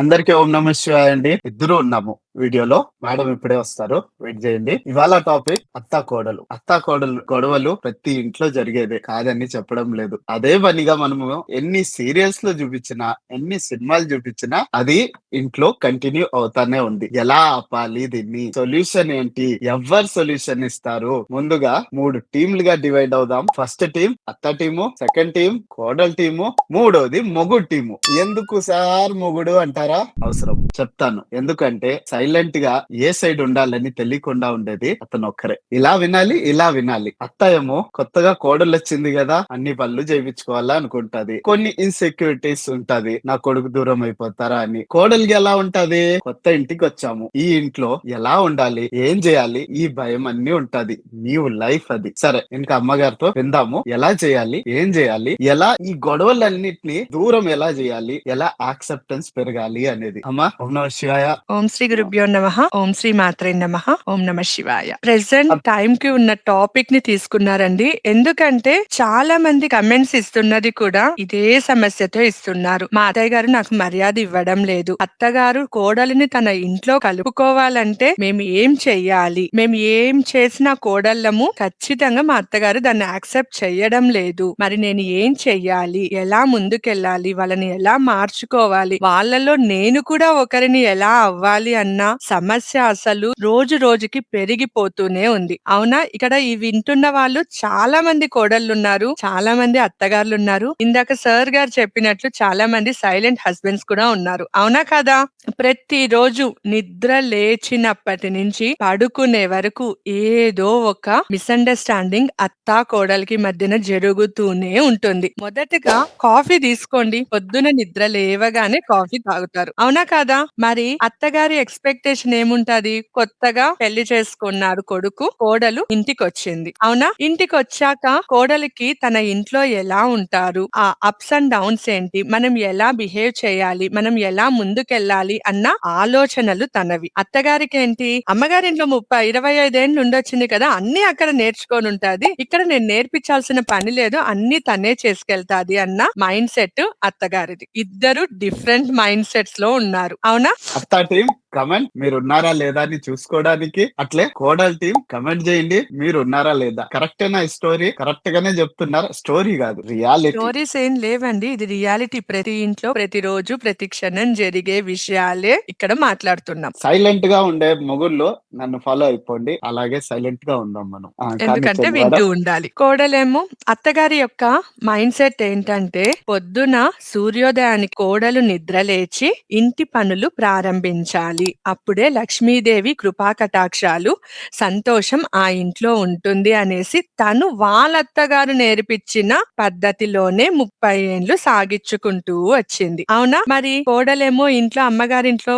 అందరికీ ఓం నమ శివాయ అండి. ఇద్దరు ఉన్నాము వీడియోలో. మేడం ఇప్పుడే వస్తారు. వెయిట్ చేయండి. ఇవాళ టాపిక్ అత్తా కోడలు. అత్తా కోడలు గొడవలు ప్రతి ఇంట్లో జరిగేదే కాదని చెప్పడం లేదు. అదే పనిగా మనము ఎన్ని సీరియల్స్ లో చూపించినా, ఎన్ని సినిమాలు చూపించినా అది ఇంట్లో కంటిన్యూ అవుతానే ఉంది. ఎలా ఆపాలి దీన్ని? సొల్యూషన్ ఏంటి? ఎవ్వరు సొల్యూషన్ ఇస్తారు? ముందుగా 3 టీంలుగా డివైడ్ అవుదాం. ఫస్ట్ టీం అత్త టీము, సెకండ్ టీం కోడలు టీము, మూడోది మొగుడు టీము. ఎందుకు సార్ మొగుడు అంటారా? అవసరం చెప్తాను. ఎందుకంటే సైలెంట్ గా ఏ సైడ్ ఉండాలని తెలియకుండా ఉండేది అతను ఒక్కరే. ఇలా వినాలి, ఇలా వినాలి. అత్త ఏమో కొత్తగా కోడలు వచ్చింది కదా, అన్ని పనులు చేయించుకోవాలా అనుకుంటది. కొన్ని ఇన్సెక్యూరిటీస్ ఉంటది. నా కొడుకు దూరం అయిపోతారా అని. కోడలికి ఎలా ఉంటది? కొత్త ఇంటికి వచ్చాము, ఈ ఇంట్లో ఎలా ఉండాలి, ఏం చేయాలి, ఈ భయం అన్ని ఉంటది. నీవు లైఫ్ అది. సరే, ఇంకా అమ్మగారితో విందాము. ఎలా చేయాలి, ఏం చేయాలి, ఎలా ఈ గొడవలన్నిటిని దూరం ఎలా చేయాలి, ఎలా యాక్సెప్టెన్స్ పెరగాలి అనేది. అమ్మా ఓం నమ శివాయ. ఓం శ్రీ గురుభ్యో నమః. ఓం శ్రీ మాత్రే నమః. ఓం నమ శివాయ. ప్రెసెంట్ టైం కి ఉన్న టాపిక్ ని తీసుకున్నారండి. ఎందుకంటే చాలా మంది కమెంట్స్ ఇస్తున్నది కూడా ఇదే సమస్యతో ఇస్తున్నారు. మా అత్తయ్య గారు నాకు మర్యాద ఇవ్వడం లేదు, అత్తగారు కోడలిని తన ఇంట్లో కలుపుకోవాలంటే మేము ఏం చెయ్యాలి, మేము ఏం చేసినా కోడళ్ళము ఖచ్చితంగా మా అత్తగారు దాన్ని యాక్సెప్ట్ చెయ్యడం లేదు, మరి నేను ఏం చెయ్యాలి, ఎలా ముందుకెళ్ళాలి, వాళ్ళని ఎలా మార్చుకోవాలి, వాళ్ళలో నేను కూడా ఒకరిని ఎలా అవ్వాలి అన్న సమస్య అసలు రోజు రోజుకి పెరిగిపోతూనే ఉంది. అవునా? ఇక్కడ ఈ వింటున్న వాళ్ళు చాలా మంది కోడళ్ళున్నారు, చాలా మంది అత్తగారులున్నారు. ఇందాక సార్ గారు చెప్పినట్లు చాలా మంది సైలెంట్ హస్బెండ్స్ కూడా ఉన్నారు. అవునా కదా? ప్రతిరోజు నిద్ర లేచినప్పటి నుంచి పడుకునే వరకు ఏదో ఒక మిస్అండర్స్టాండింగ్ అత్తా కోడలికి మధ్యన జరుగుతూనే ఉంటుంది. మొదటగా కాఫీ తీసుకోండి. పొద్దున నిద్ర లేవగానే కాఫీ తాగుతారు. అవునా కాదా? మరి అత్తగారి ఎక్స్పెక్టేషన్ ఏముంటది? కొత్తగా పెళ్లి చేసుకున్నాడు కొడుకు, కోడలు ఇంటికొచ్చింది. అవునా? ఇంటికొచ్చాక కోడలికి తన ఇంట్లో ఎలా ఉంటారు, ఆ అప్స్ అండ్ డౌన్స్ ఏంటి, మనం ఎలా బిహేవ్ చేయాలి, మనం ఎలా ముందుకెళ్ళాలి అన్న ఆలోచనలు తనవి. అత్తగారికి ఏంటి, అమ్మగారింట్లో 25 ఏళ్ళు ఉండొచ్చింది కదా, అన్ని అక్కడ నేర్చుకొని ఉంటాది, ఇక్కడ నేను నేర్పించాల్సిన పని లేదు, అన్ని తనే చేసుకెళ్తాది అన్న మైండ్ సెట్ అత్తగారిది. ఇద్దరు డిఫరెంట్ మైండ్ సెట్స్ లో ఉన్నారు. అవునా? అత్త టీం కమెంట్ మీరు ఉన్నారా లేదా అని చూసుకోవడానికి, అట్లే కోడల్ టీం కమెంట్ చేయండి మీరు ఉన్నారా లేదా. కరెక్టేనా? ఈ స్టోరీ కరెక్ట్ గానే చెప్తున్నారు. స్టోరీ కాదు, రియాలిటీ. స్టోరీస్ ఏం లేవండి, ఇది రియాలిటీ. ప్రతి ఇంట్లో ప్రతిరోజు ప్రతి క్షణం జరిగే విషయాలే ఇక్కడ మాట్లాడుతున్నాం. సైలెంట్ గా ఉండే మొగుళ్ళు నన్ను ఫాలో అయిపోండి. అలాగే సైలెంట్ గా ఉందాం మనం. ఎందుకంటే కానిచ్చండి వింటూ మేడం. ఉండాలి. కోడలేమో అత్తగారి యొక్క మైండ్ సెట్ ఏంటంటే, పొద్దున సూర్యోదయానికి కోడలు నిద్ర లేచి ఇంటి పనులు ప్రారంభించాలి, అప్పుడే లక్ష్మీదేవి కృపా కటాక్షాలు, సంతోషం ఆ ఇంట్లో ఉంటుంది అనేసి తను వాళ్ళ అత్తగారు నేర్పించిన పద్ధతిలోనే 30 ఏండ్లు సాగిచ్చుకుంటూ వచ్చింది. అవునా? మరి కోడలేమో ఇంట్లో అమ్మగారింట్లో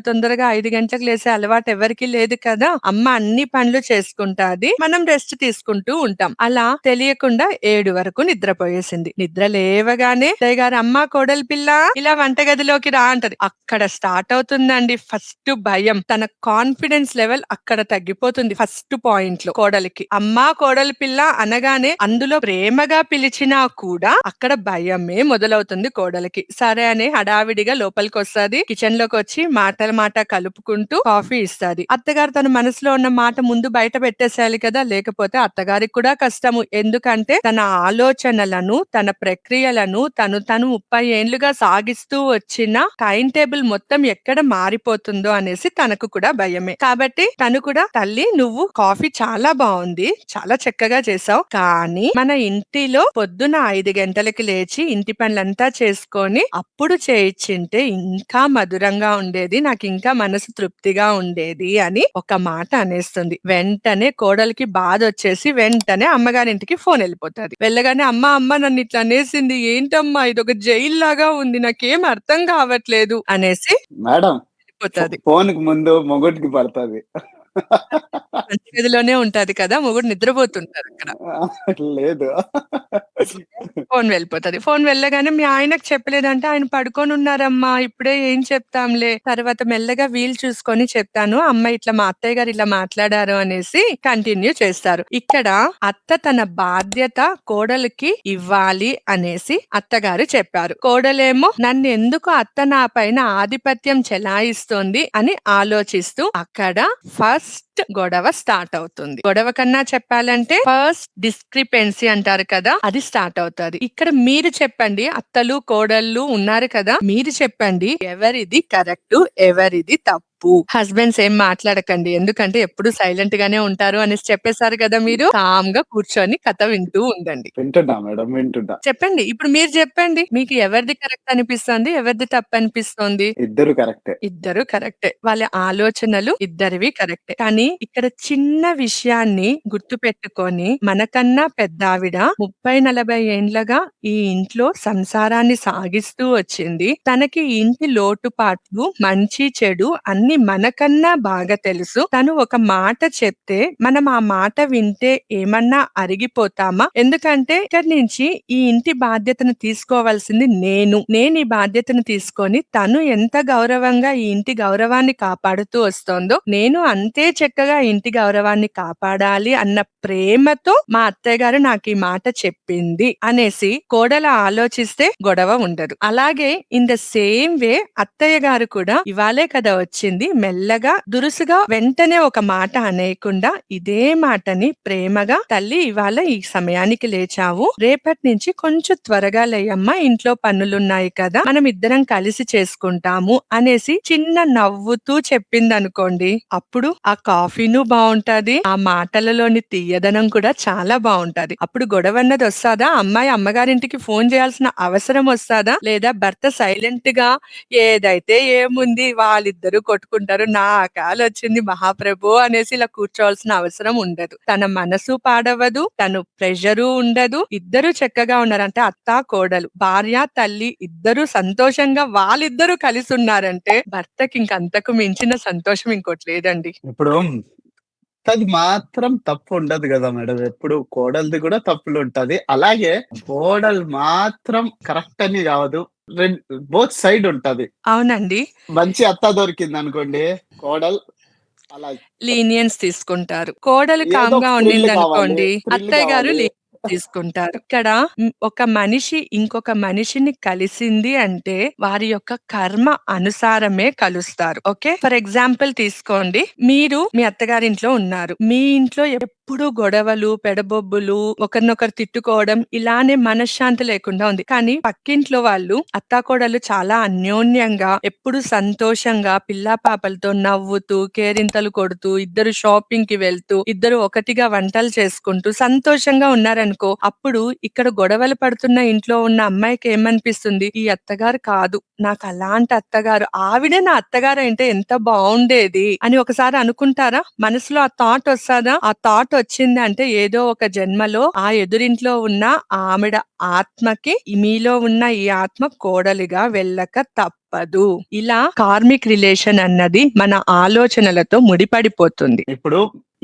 తొందరగా 5 గంటలకు లేసే అలవాటు ఎవరికీ లేదు కదా, అమ్మ అన్ని పనులు చేసుకుంటాది, మనం రెస్ట్ తీసుకుంటూ ఉంటాం. అలా తెలియకుండా 7 వరకు నిద్రపోయేసింది. నిద్ర లేవగానే అత్తయ్య గారు, అమ్మ కోడలి పిల్ల ఇలా వంటగదిలోకి రా అంటది. అక్కడ స్టార్ట్ అవుతుందండి ఫస్ట్ భయం. తన కాన్ఫిడెన్స్ లెవెల్ అక్కడ తగ్గిపోతుంది. ఫస్ట్ పాయింట్ లో కోడలికి అమ్మా కోడలి పిల్ల అనగానే అందులో ప్రేమగా పిలిచినా కూడా అక్కడ భయమే మొదలవుతుంది కోడలికి. సరే అని హడావిడిగా లోపలికి వస్తది. కిచెన్ లోకి వచ్చి మాట కలుపుకుంటూ కాఫీ ఇస్తది. అత్తగారు తన మనసులో ఉన్న మాట ముందు బయట పెట్టేసేయాలి కదా, లేకపోతే అత్తగారికి కూడా కష్టము. ఎందుకంటే తన ఆలోచనలను, తన ప్రక్రియలను తను 30 ఏండ్లుగా సాగిస్తూ వచ్చిన టైం టేబుల్ మొత్తం ఎక్కడ మారిపోతుందో అనేసి తనకు కూడా భయమే. కాబట్టి తను కూడా, తల్లి నువ్వు కాఫీ చాలా బాగుంది, చాలా చక్కగా చేసావు, కానీ మన ఇంటిలో పొద్దున 5 గంటలకి లేచి ఇంటి పనులంతా చేసుకొని అప్పుడు చేయించింటే ఇంకా మధురంగా ఉండేది, నాకు ఇంకా మనసు తృప్తిగా ఉండేది అని ఒక మాట అనేస్తుంది. వెంటనే కోడలికి బాధ వచ్చేసి వెంటనే అమ్మగారింటికి ఫోన్ వెళ్ళిపోతుంది. వెళ్ళగానే అమ్మ అమ్మ నన్ను ఇట్లా అనేసింది, ఏంటమ్మా ఇదొక జైలు లాగా ఉంది, నాకేం అర్థం కావట్లేదు అనేసి మేడం వెళ్ళిపోతుంది. ఫోన్ కి ముందు మొగుడికి పడుతుంది. వంట గదిలోనే ఉంటది కదా! మొగుడు నిద్రపోతుంటారక్కడ. లేదు. ఫోను వెళ్ళిపోతది. ఫోను వెళ్ళగానే మీ ఆయనకి చెప్పలేదంటే, ఆయన పడుకొనున్నారమ్మా, ఇప్పుడే ఏం చెప్తాంలే, తర్వాత మెల్లగా వీలు చూసుకొని చెప్తాను. అమ్మ ఇట్లా మా అత్తయ్య గారు ఇలా మాట్లాడారు అనేసి కంటిన్యూ చేస్తారు. ఇక్కడ అత్త తన బాధ్యత కోడలికి ఇవ్వాలి అనేసి అత్తగారు చెప్పారు. కోడలేమో నన్నెందుకు అత్త నా పైన ఆధిపత్యం చెలాయిస్తోంది అని ఆలోచిస్తూ అక్కడ ఫస్ట్ గొడవ స్టార్ట్ అవుతుంది. గొడవ కన్నా చెప్పాలంటే ఫస్ట్ డిస్క్రిపెన్సీ అంటారు కదా, అది స్టార్ట్ అవుతది. ఇక్కడ మీరు చెప్పండి, అత్తలు కోడళ్ళు ఉన్నారు కదా, మీరు చెప్పండి ఎవరిది కరెక్ట్, ఎవరిది తప్పు. హస్బెండ్స్ ఏం మాట్లాడకండి, ఎందుకంటే ఎప్పుడు సైలెంట్ గానే ఉంటారు అనేసి చెప్పేశారు కదా, మీరు కామ్ గా కూర్చొని కథ వింటూ ఉండండి. వింటున్నా మేడం, వింటున్నా. చెప్పండి, ఇప్పుడు మీరు చెప్పండి, మీకు ఎవరిది కరెక్ట్ అనిపిస్తుంది, ఎవరిది తప్పు అనిపిస్తుంది? ఇద్దరు కరెక్టే. ఇద్దరు కరెక్టే. వాళ్ళ ఆలోచనలు ఇద్దరివి కరెక్టే. కానీ ఇక్కడ చిన్న విషయాన్ని గుర్తుపెట్టుకొని మనకన్నా పెద్దావిడ 30, 40 ఏండ్లగా ఈ ఇంట్లో సంసారాన్ని సాగిస్తూ వచ్చింది. తనకి ఈ ఇంటి లోటుపాట్లు, మంచి చెడు అన్ని మనకన్నా బాగా తెలుసు. తను ఒక మాట చెప్తే మనం ఆ మాట వింటే ఏమన్నా అరిగిపోతామా? ఎందుకంటే ఇక్కడి నుంచి ఈ ఇంటి బాధ్యతను తీసుకోవాల్సింది నేను. నేను ఈ బాధ్యతను తీసుకొని తను ఎంత గౌరవంగా ఈ ఇంటి గౌరవాన్ని కాపాడుతూ వస్తోందో నేను అంతే చక్కగా ఈ ఇంటి గౌరవాన్ని కాపాడాలి అన్న ప్రేమతో మా అత్తయ్య గారు నాకు ఈ మాట చెప్పింది అనేసి కోడలు ఆలోచిస్తే గొడవ ఉండదు. అలాగే ఇన్ ద సేమ్ వే అత్తయ్య గారు కూడా ఇవాళే కదా వచ్చింది, మెల్లగా దురుసుగా వెంటనే ఒక మాట అనేయకుండా ఇదే మాటని ప్రేమగా, తల్లి ఇవాళ ఈ సమయానికి లేచావు, రేపటి నుంచి కొంచెం త్వరగా లేయమ్మా, ఇంట్లో పనులున్నాయి కదా, మనం ఇద్దరం కలిసి చేసుకుంటాము అనేసి చిన్న నవ్వుతూ చెప్పిందనుకోండి, అప్పుడు ఆ కాఫీను బావుంటది, ఆ మాటలలోని తీయదనం కూడా చాలా బావుంటది. అప్పుడు గొడవ అన్నది వస్తాదా? అమ్మాయి అమ్మగారింటికి ఫోన్ చేయాల్సిన అవసరం వస్తాదా? లేదా భర్త సైలెంట్ గా ఏదైతే ఏముంది వాళ్ళిద్దరూ కొట్టుకుంటారు, నా కాలొచ్చింది మహాప్రభు అనేసి ఇలా కూర్చోవాల్సిన అవసరం ఉండదు. తన మనసు పాడవదు, తను ప్రెషరు ఉండదు, ఇద్దరు చక్కగా ఉన్నారు. అంటే అత్త కోడలు, భార్య తల్లి ఇద్దరు సంతోషంగా వాళ్ళిద్దరూ కలిసి ఉన్నారంటే భర్తకి ఇంకంతకు మించిన సంతోషం ఇంకోటి లేదండి. ఇప్పుడు అది మాత్రం తప్పు ఉండదు గదా మేడం! ఎప్పుడు కోడలిది గూడా తప్పులుంటది. అలాగే కోడలు మాత్రం కరెక్ట్ అని గాదు. బోత్ సైడ్ ఉంటది. అవునండి. మంచి అత్త దొరికిందనుకోండి, కోడలు అలా లీనియన్స్ తీసుకుంటారు. కోడలు ఏదో కామ్‌గా థ్రిల్ కావాలి, ఉండిందనుకోండి, థ్రిల్ అత్తయ్య గారు గావాలి. తీసుకుంటారు. ఇక్కడ ఒక మనిషి ఇంకొక మనిషిని కలిసింది అంటే వారి యొక్క కర్మ అనుసారమే కలుస్తారు. ఓకే. ఫర్ ఎగ్జాంపుల్ తీసుకోండి. మీరు మీ అత్తగారింట్లో ఉన్నారు. మీ ఇంట్లో ఎప్పుడు గొడవలు, పెడబొబ్బులు, ఒకరినొకరు తిట్టుకోవడం ఇలానే మనశ్శాంతి లేకుండా ఉంది. కానీ పక్కింట్లో వాళ్ళు అత్తాకోడళ్ళు చాలా అన్యోన్యంగా ఎప్పుడు సంతోషంగా పిల్లా పాపలతో నవ్వుతూ, కేరింతలు కొడుతూ, ఇద్దరు షాపింగ్ కి వెళ్తూ, ఇద్దరు ఒకటిగా వంటలు చేసుకుంటూ సంతోషంగా ఉన్నారనుకో, అప్పుడు ఇక్కడ గొడవలు పడుతున్న ఇంట్లో ఉన్న అమ్మాయికి ఏమనిపిస్తుంది? ఈ అత్తగారు కాదు, నాకు అలాంటి అత్తగారు, ఆవిడే నా అత్తగారైంటే ఎంత బావుండేది అని ఒకసారి అనుకుంటారా? మనసులో ఆ థాట్ వస్తాదా? ఆ థాట్ వచ్చిందంటే ఏదో ఒక జన్మలో ఆ ఎదురింట్లో ఉన్న ఆవిడ ఆత్మకి మీలో ఉన్న ఈ ఆత్మ కోడలిగా వెళ్ళక తప్పదు. ఇలా కార్మిక్ రిలేషన్ అన్నది మన ఆలోచనలతో ముడిపడిపోతుంది. ఇప్పుడు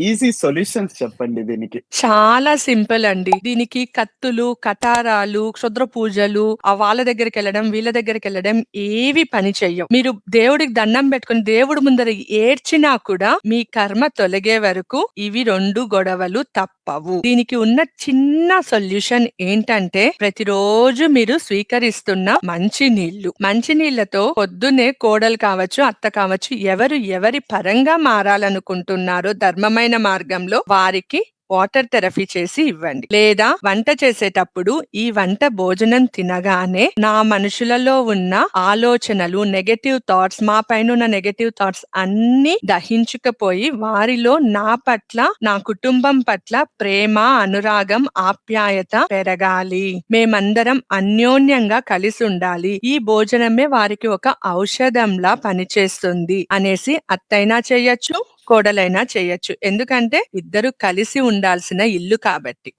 ఈజీ సొల్యూషన్స్ చెప్పండి దీనికి. చాలా సింపుల్ అండి. దీనికి కత్తులు, కటారాలు, క్షుద్ర పూజలు, వాళ్ళ దగ్గరికెళ్ళడం, వీళ్ళ దగ్గరికెళ్ళడం ఏవి పని చెయ్యవు. మీరు దేవుడికి దండం పెట్టుకొని దేవుడి ముందర ఏడ్చినా కూడా మీ కర్మ తొలగే వరకు ఇవి 2 గొడవలు తప్పవు. దీనికి ఉన్న చిన్న సొల్యూషన్ ఏంటంటే ప్రతిరోజు మీరు స్వీకరిస్తున్న మంచినీళ్లు. మంచినీళ్లతో పొద్దున్నే కోడలు కావచ్చు, అత్త కావచ్చు, ఎవరు ఎవరి పరంగా మారాలనుకుంటున్నారో ధర్మమైన మార్గంలో వారికి వాటర్ థెరపీ చేసి ఇవ్వండి. లేదా వంట చేసేటప్పుడు ఈ వంట భోజనం తినగానే నా మనుషులలో ఉన్న ఆలోచనలు, నెగెటివ్ థాట్స్, మా పైన ఉన్న నెగెటివ్ థాట్స్ అన్ని దహించుకుపోయి వారిలో నా పట్ల, నా కుటుంబం పట్ల ప్రేమ, అనురాగం, ఆప్యాయత పెరగాలి. మేమందరం అన్యోన్యంగా కలిసి ఉండాలి. ఈ భోజనమే వారికి ఒక ఔషధంలా పనిచేస్తుంది అనేసి అత్తైనా చెయ్యొచ్చు, కోడలైనా చెయ్యొచ్చు. ఎందుకంటే ఇద్దరు కలిసి ఉండాల్సిన ఇల్లు కాబట్టి.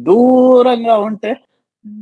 దూరంగా ఉంటే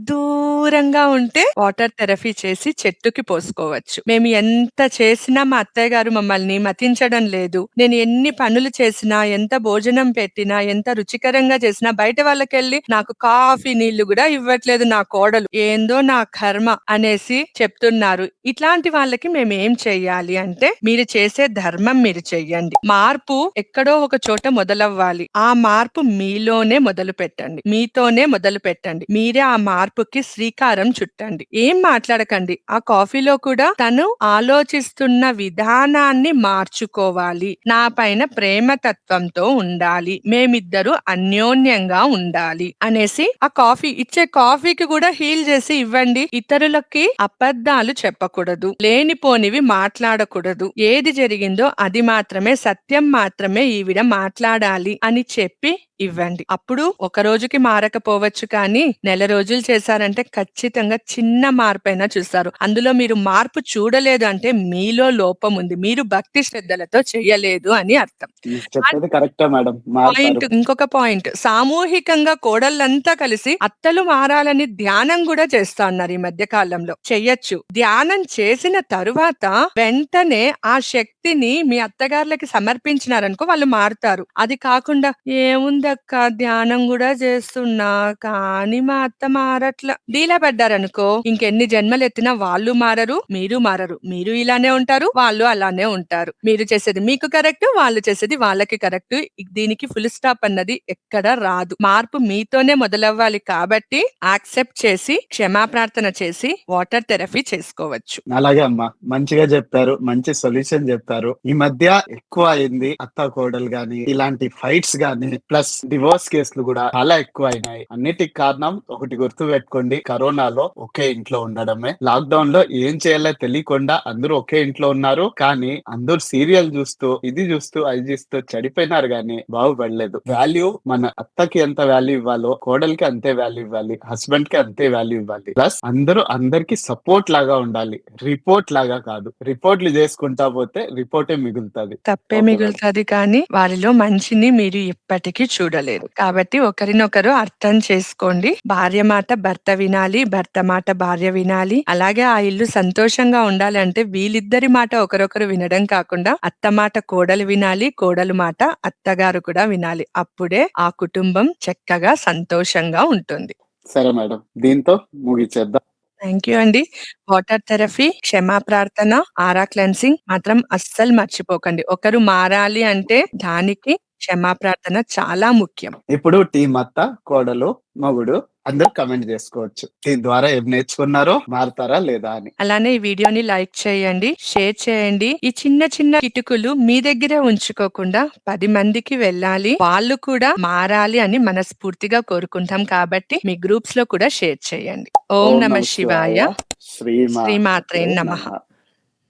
దూరంగా ఉంటే వాటర్ థెరపీ చేసి చెట్టుకి పోసుకోవచ్చు. మేము ఎంత చేసినా మా అత్తయ్య గారు మమ్మల్ని మతించడం లేదు. నేను ఎన్ని పనులు చేసినా, ఎంత భోజనం పెట్టినా, ఎంత రుచికరంగా చేసినా బయట వాళ్ళకెళ్ళి నాకు కాఫీ నీళ్లు గూడా ఇవ్వట్లేదు నా కోడలు. ఏందో నా కర్మ అనేసి చెప్తున్నారు. ఇట్లాంటి వాళ్ళకి మేమేం చెయ్యాలి అంటే, మీరు చేసే ధర్మం మీరు చెయ్యండి. మార్పు ఎక్కడో ఒక చోట మొదలవ్వాలి. ఆ మార్పు మీలోనే మొదలుపెట్టండి. మీతోనే మొదలుపెట్టండి. మీరే ఆ మార్పుకి శ్రీకారం చుట్టండి. ఏం మాట్లాడకండి. ఆ కాఫీలో కూడా తను ఆలోచిస్తున్న విధానాన్ని మార్చుకోవాలి. నా పైన ప్రేమ తత్వంతో ఉండాలి. మేమిద్దరు అన్యోన్యంగా ఉండాలి అనేసి ఆ ఇచ్చే కాఫీకి కూడా హీల్ చేసి ఇవ్వండి. ఇతరులకి అబద్ధాలు చెప్పకూడదు. లేనిపోనివి మాట్లాడకూడదు. ఏది జరిగిందో అది మాత్రమే, సత్యం మాత్రమే ఈవిడ మాట్లాడాలి అని చెప్పి ఇవ్వండి. అప్పుడు ఒక రోజుకి మారకపోవచ్చు కానీ నెల రోజులు చేశారంటే ఖచ్చితంగా చిన్న మార్పైనా చూస్తారు. అందులో మీరు మార్పు చూడలేదు అంటే మీలో లోపం ఉంది. మీరు భక్తి శ్రద్ధలతో చెయ్యలేదు అని అర్థం. మీరు చెప్పేది కరెక్టే మేడం. మారుతారు. ఇంకొక పాయింట్, సామూహికంగా కోడళ్ళంతా కలిసి అత్తలు మారాలని ధ్యానం కూడా చేస్తా ఉన్నారు ఈ మధ్య కాలంలో. చెయ్యొచ్చు. ధ్యానం చేసిన తరువాత వెంటనే ఆ శక్తిని మీ అత్తగారులకి సమర్పించినారనుకో వాళ్ళు మారుతారు. అది కాకుండా ఏముందక్క ధ్యానం కూడా చేస్తున్నా కానీ మా అత్త మారట్లా డీలా పడ్డారనుకో ఇంకెన్ని జన్మలు ఎత్తినా వాళ్ళు మారరు, మీరు మారరు. మీరు ఇలానే ఉంటారు, వాళ్ళు అలానే ఉంటారు. మీరు చేసేది మీకు కరెక్ట్, వాళ్ళు చేసేది వాళ్ళకి కరెక్ట్. దీనికి ఫుల్ స్టాప్ అన్నది ఎక్కడ రాదు. మార్పు మీతోనే మొదలవ్వాలి కాబట్టి యాక్సెప్ట్ చేసి క్షమాప్రార్థన చేసి వాటర్ థెరపీ చేసుకోవచ్చు. అలాగే అమ్మా, మంచిగా చెప్పారు. మంచి సొల్యూషన్ చెప్పారు. ఈ మధ్య ఎక్కువ అయింది అత్త కోడలు గాని, ఇలాంటి ఫైట్స్ గాని, ప్లస్ డివోర్స్ కేసులు కూడా చాలా ఎక్కువ అయినాయి. అన్నిటికి కారణం ఒకటి గుర్తు పెట్టుకోండి, కరోనాలో ఒకే ఇంట్లో ఉండడమే. లాక్డౌన్ లో ఏం చేయాలో తెలియకుండా అందరూ ఒకే ఇంట్లో ఉన్నారు. కానీ అందరూ సీరియల్ చూస్తూ, ఇది చూస్తూ, అది చూస్తూ చెడిపోయినారు గానీ బాగుపడలేదు. వాల్యూ మన అత్తకి ఎంత వాల్యూ ఇవ్వాలో కోడలికి అంతే వాల్యూ ఇవ్వాలి, హస్బెండ్ కి అంతే వాల్యూ ఇవ్వాలి. ప్లస్ అందరికి సపోర్ట్ లాగా ఉండాలి, రిపోర్ట్ లాగా కాదు. రిపోర్ట్లు చేసుకుంటా పోతే రిపోర్టే మిగులుతుంది. తప్పే మిగులుతుంది కానీ వారిలో మంచిని మీరు ఎప్పటికీ చూడలేరు. కాబట్టి ఒకరినొకరు అర్థం చేసుకోండి. భార్య మాట భర్త వినాలి, భర్త మాట భార్య వినాలి. అలాగే ఆ ఇల్లు సంతోషంగా ఉండాలంటే వీళ్ళిద్దరి మాట ఒకరొకరు వినడం కాకుండా అత్త మాట కోడలు వినాలి, కోడలు మాట అత్తగారు కూడా వినాలి. అప్పుడే ఆ కుటుంబం చక్కగా సంతోషంగా ఉంటుంది. సరే మేడం, దీంతో ముగిచేద్దాం. థ్యాంక్ యూ అండి. వాటర్ థెరపీ, క్షమా ప్రార్థన, ఆరా క్లెన్సింగ్ మాత్రం అస్సలు మర్చిపోకండి. ఒకరు మారాలి అంటే దానికి క్షమా ప్రార్థన చాలా ముఖ్యం. ఇప్పుడు టీం అత్త, కోడలు, మగుడు అందరూ కమెంట్ చేసుకోవచ్చు. దీని ద్వారా ఏం నేర్చుకున్నారో, మారుతారా లేదా అని. అలానే ఈ వీడియోని లైక్ చేయండి, షేర్ చేయండి. ఈ చిన్న చిన్న కిటుకులు మీ దగ్గరే ఉంచుకోకుండా 10 మందికి వెళ్ళాలి, వాళ్ళు కూడా మారాలి అని మనస్ఫూర్తిగా కోరుకుంటాం. కాబట్టి మీ గ్రూప్స్ లో కూడా షేర్ చేయండి. ఓం నమః శివాయ. శ్రీమాత్రే నమః.